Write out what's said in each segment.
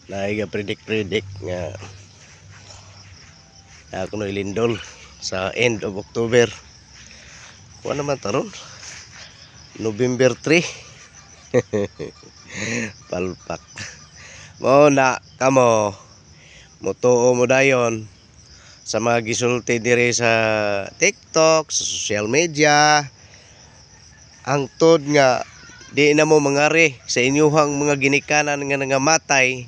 Naiga predict nga ako no ilindol sa end of October. Kuha naman taron November 3. Palpak mo na kamo motuo mo dayon sa mga gisulti dire sa TikTok, sa social media, ang tod nga di na mo mangari sa inyuhang mga ginikanan nga nangamatay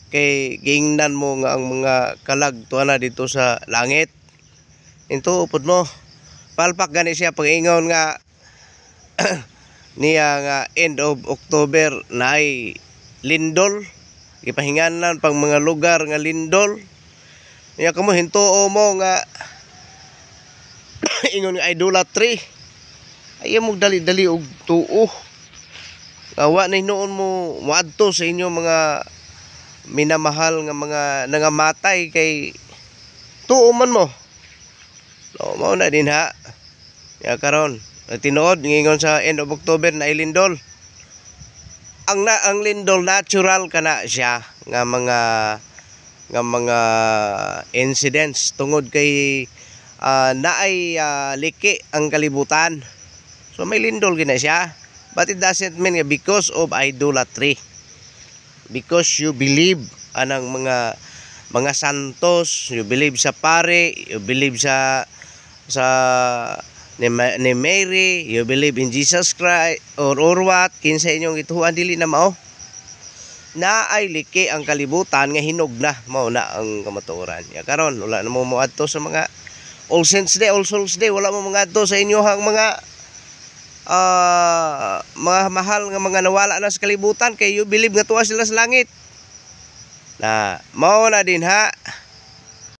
kay giingnan mo nga ang mga kalag tuana dito sa langit. Into upod mo palpak gani siya pag-ingon nga niya nga end of October naay lindol, gipahinganan pang mga lugar nga lindol. Niya kamo hintuo mo nga ingon nga idolatry. Ayaw mo dali-dali og tuo. Awa na noon mo moadto sa inyo mga minamahal nga mga nangamatay kay tuo man mo. No, mao na din ha. Ya karon tinuod ngingon sa end of October na ilindol. Ang lindol natural kana siya nga mga incidents tungod kay naay liki ang kalibutan. So may lindol gina siya. But it doesn't mean because of idolatry. Because you believe anang mga santos, you believe sa pare, you believe sa ni Mary, you believe in Jesus Christ or what, kinsa inyong ituan dili na mao. Naay liki ang kalibutan nga hinog na mao na ang kamatuoran. Ya karon wala na mo moadto sa mga All Saints Day, All Souls Day, wala mo moadto sa inyohang mga mahal nga mga nawala na sa kalibutan kay you believe nga tuwa sila sa langit. Na mao na din ha.